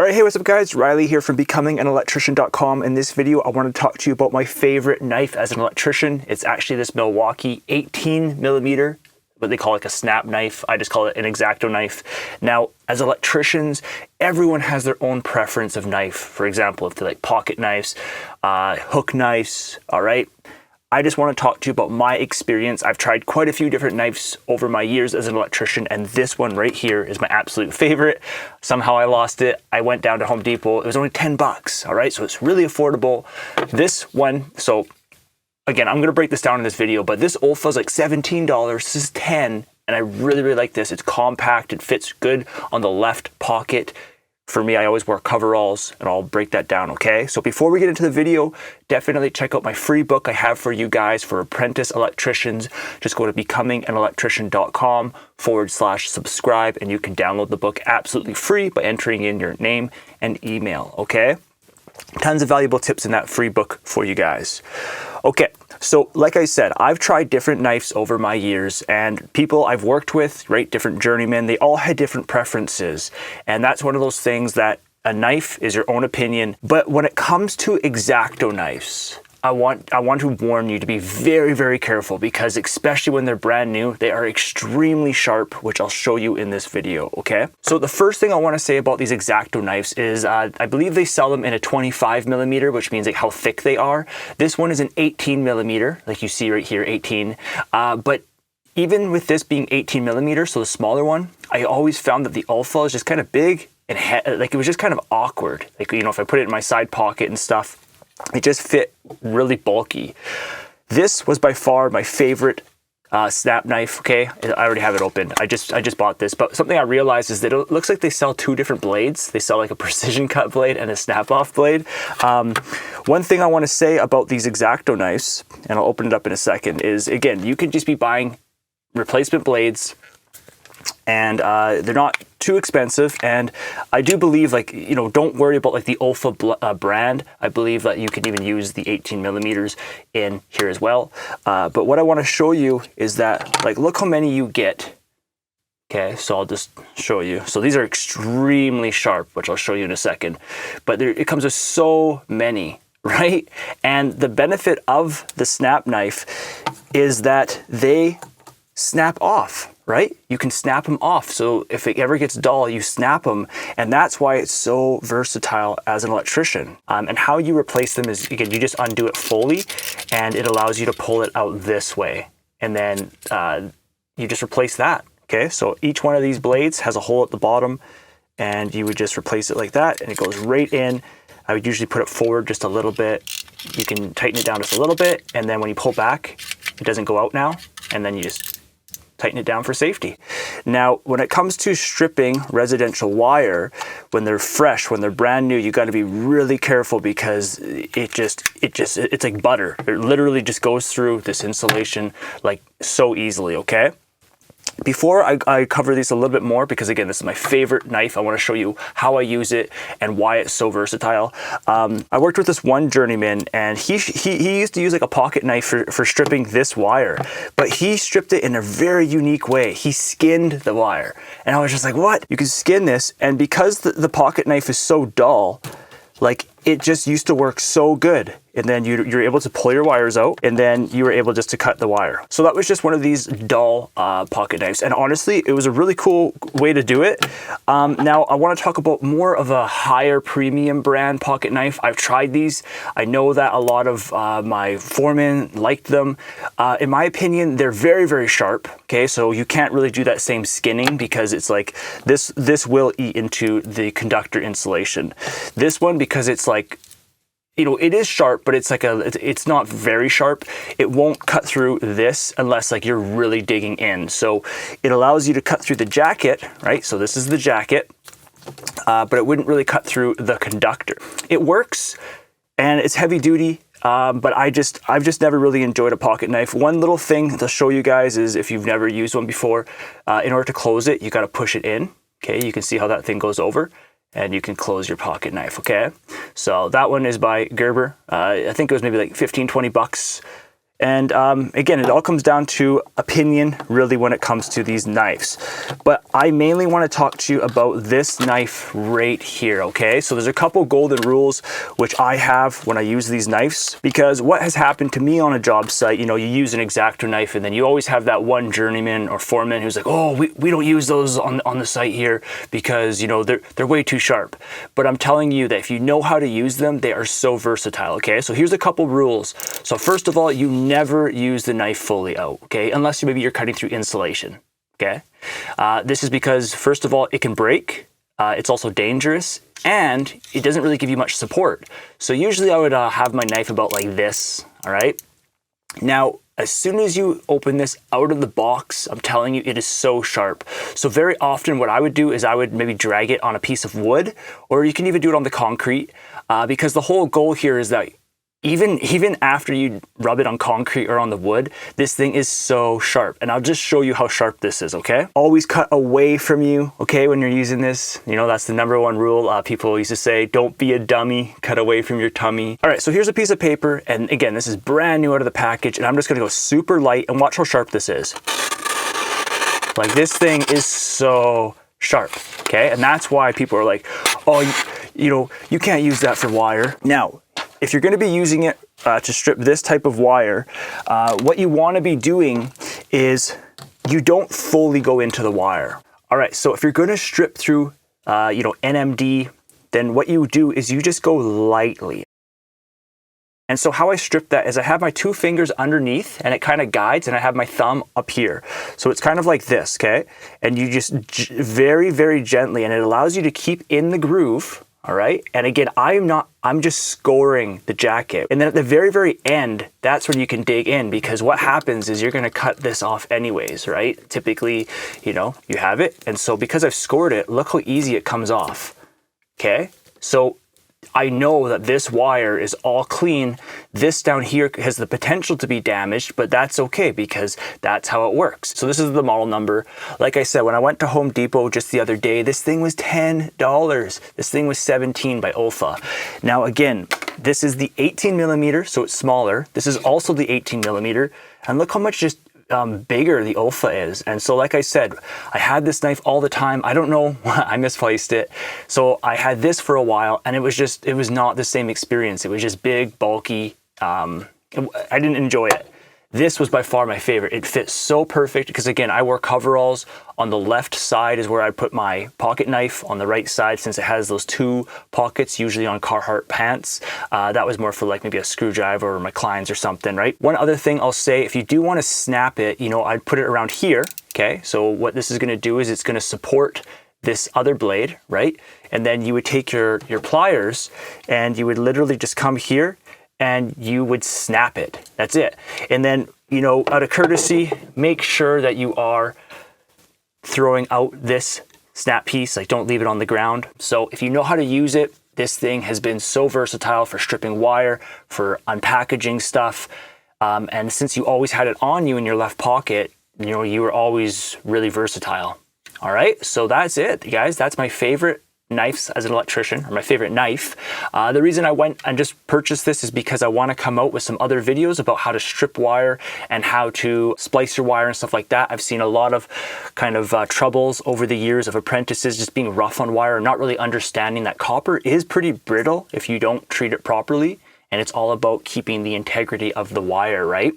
All right, hey, what's up guys? Riley here from becominganelectrician.com. In this video, I want to talk to you about my favorite knife as an electrician. It's actually this Milwaukee 18 millimeter, what they call like a snap knife. I just call it an X-Acto knife. Now, as electricians, everyone has their own preference of knife. For example, if they like pocket knives, hook knives, all right? I just want to talk to you about my experience. I've tried quite a few different knives over my years as an electrician, and this one right here is my absolute favorite. Somehow I lost it. I went down to Home Depot. It was only 10 bucks, all right? So it's really affordable. This one, so again, I'm gonna break this down in this video, but this Olfa is like $17, this is 10, and I really, really like this. It's compact, it fits good on the left pocket. For me, I always wear coveralls, and I'll break that down, okay? So before we get into the video, definitely check out my free book I have for you guys for apprentice electricians. Just go to becominganelectrician.com/subscribe, and you can download the book absolutely free by entering in your name and email, okay? Tons of valuable tips in that free book for you guys. Okay, so like I said, I've tried different knives over my years, and people I've worked with, right, different journeymen, they all had different preferences. And that's one of those things that a knife is your own opinion. But when it comes to X-Acto knives, I want to warn you to be very, very careful, because especially when they're brand new, they are extremely sharp, which I'll show you in this video, okay? So the first thing I want to say about these X-Acto knives is I believe they sell them in a 25 millimeter, which means like how thick they are. This one is an 18 millimeter, like you see right here, 18. But even with this being 18 millimeter, so the smaller one, I always found that the Olfa is just kind of big and like it was just kind of awkward. Like, you know, if I put it in my side pocket and stuff, it just fit really bulky. This was by far my favorite snap knife, okay? I already have it open. I just bought this, but something I realized is that it looks like they sell two different blades. They sell like a precision cut blade and a snap-off blade. One thing I want to say about these X-Acto knives, and I'll open it up in a second, is again, you can just be buying replacement blades, and they're not too expensive. And I do believe, like, you know, don't worry about like the Olfa brand. I believe that you can even use the 18 millimeters in here as well. But what I want to show you is that, like, look how many you get. Okay, so I'll just show you. So these are extremely sharp, which I'll show you in a second. But it comes with so many, right? And the benefit of the snap knife is that they snap off, right? You can snap them off. So if it ever gets dull, you snap them. And that's why it's so versatile as an electrician. And how you replace them is, again, you just undo it fully, and it allows you to pull it out this way. And then you just replace that, okay? So each one of these blades has a hole at the bottom, and you would just replace it like that, and it goes right in. I would usually put it forward just a little bit. You can tighten it down just a little bit, and then when you pull back, it doesn't go out now, and then you just tighten it down for safety. Now, when it comes to stripping residential wire, when they're fresh, when they're brand new, you got to be really careful, because it's like butter. It literally just goes through this insulation like so easily, okay? Before I cover these a little bit more, because again, this is my favorite knife, I want to show you how I use it and why it's so versatile. I worked with this one journeyman, and he used to use like a pocket knife for stripping this wire, but he stripped it in a very unique way. He skinned the wire, and I was just like, what? You can skin this? And because the pocket knife is so dull, like, it just used to work so good. And then you're able to pull your wires out, and then you were able just to cut the wire. So that was just one of these dull pocket knives. And honestly, it was a really cool way to do it. Now, I want to talk about more of a higher premium brand pocket knife. I've tried these. I know that a lot of my foremen liked them. In my opinion, they're very, very sharp. Okay, so you can't really do that same skinning, because it's like this will eat into the conductor insulation. This one, because it's like, you know, it is sharp, but it's like it's not very sharp. It won't cut through this unless like you're really digging in. So it allows you to cut through the jacket, right? So this is the jacket, but it wouldn't really cut through the conductor. It works, and it's heavy duty, but I've just never really enjoyed a pocket knife. One little thing to show you guys is, if you've never used one before, in order to close it, you got to push it in. Okay, you can see how that thing goes over, and you can close your pocket knife, okay? So that one is by Gerber. I think it was maybe like 15, 20 bucks. And again, it all comes down to opinion, really, when it comes to these knives. But I mainly want to talk to you about this knife right here, okay? So there's a couple golden rules which I have when I use these knives, because what has happened to me on a job site, you know, you use an X-Acto knife and then you always have that one journeyman or foreman who's like, oh, we don't use those on the site here because, you know, they're way too sharp. But I'm telling you that if you know how to use them, they are so versatile, okay? So here's a couple rules. So first of all, you never use the knife fully out, okay? Unless maybe you're cutting through insulation, okay? This is because, first of all, it can break. It's also dangerous, and it doesn't really give you much support. So usually I would have my knife about like this, all right? Now, as soon as you open this out of the box, I'm telling you, it is so sharp. So very often what I would do is I would maybe drag it on a piece of wood, or you can even do it on the concrete, because the whole goal here is that even after you rub it on concrete or on the wood, this thing is so sharp. And I'll just show you how sharp this is, okay? Always cut away from you, okay, when you're using this. You know, that's the #1 rule. People used to say, don't be a dummy, cut away from your tummy. All right, so here's a piece of paper. And again, this is brand new out of the package. And I'm just gonna go super light and watch how sharp this is. Like, this thing is so sharp, okay? And that's why people are like, oh, you know, you can't use that for wire. Now, if you're going to be using it to strip this type of wire, what you want to be doing is you don't fully go into the wire. All right, so if you're going to strip through, you know, NMD, then what you do is you just go lightly. And so how I strip that is I have my 2 fingers underneath and it kind of guides, and I have my thumb up here. So it's kind of like this, okay? And you just very, very gently, and it allows you to keep in the groove. All right. And again, I'm just scoring the jacket. And then at the very, very end, that's when you can dig in, because what happens is you're going to cut this off anyways, right? Typically, you know, you have it. And so because I've scored it, look how easy it comes off. Okay. So I know that this wire is all clean. This down here has the potential to be damaged, but that's okay because that's how it works. So this is the model number. Like I said, when I went to Home Depot just the other day, this thing was $10. This thing was $17 by Olfa. Now again, this is the 18mm, so it's smaller. This is also the 18mm, and look how much just bigger the Olfa is. And so like I said, I had this knife all the time. I don't know, I misplaced it. So I had this for a while, and it was not the same experience. It was just big, bulky. I didn't enjoy it. This was by far my favorite. It fits so perfect because, again, I wear coveralls. On the left side is where I put my pocket knife. On the right side, since it has those 2 pockets, usually on Carhartt pants, that was more for like maybe a screwdriver or my clients or something, right? One other thing I'll say, if you do want to snap it, you know, I'd put it around here, okay? So what this is going to do is it's going to support this other blade, right? And then you would take your pliers and you would literally just come here and you would snap it. That's it. And then, you know, out of courtesy, make sure that you are throwing out this snap piece. Like, don't leave it on the ground. So if you know how to use it, this thing has been so versatile for stripping wire, for unpackaging stuff. And since you always had it on you in your left pocket, you know, you were always really versatile. All right, so that's it, guys. That's my favorite knives as an electrician, or my favorite knife. The reason I went and just purchased this is because I want to come out with some other videos about how to strip wire and how to splice your wire and stuff like that. I've seen a lot of kind of troubles over the years of apprentices just being rough on wire and not really understanding that copper is pretty brittle if you don't treat it properly, and it's all about keeping the integrity of the wire, right?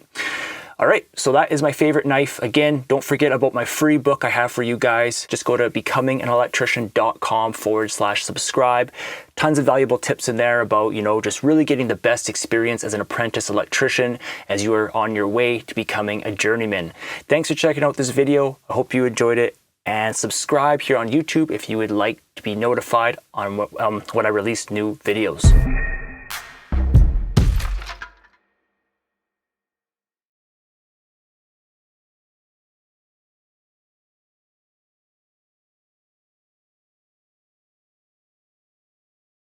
All right, so that is my favorite knife. Again, don't forget about my free book I have for you guys. Just go to becominganelectrician.com/subscribe. Tons of valuable tips in there about, you know, just really getting the best experience as an apprentice electrician as you are on your way to becoming a journeyman. Thanks for checking out this video. I hope you enjoyed it. And subscribe here on YouTube if you would like to be notified on when I release new videos.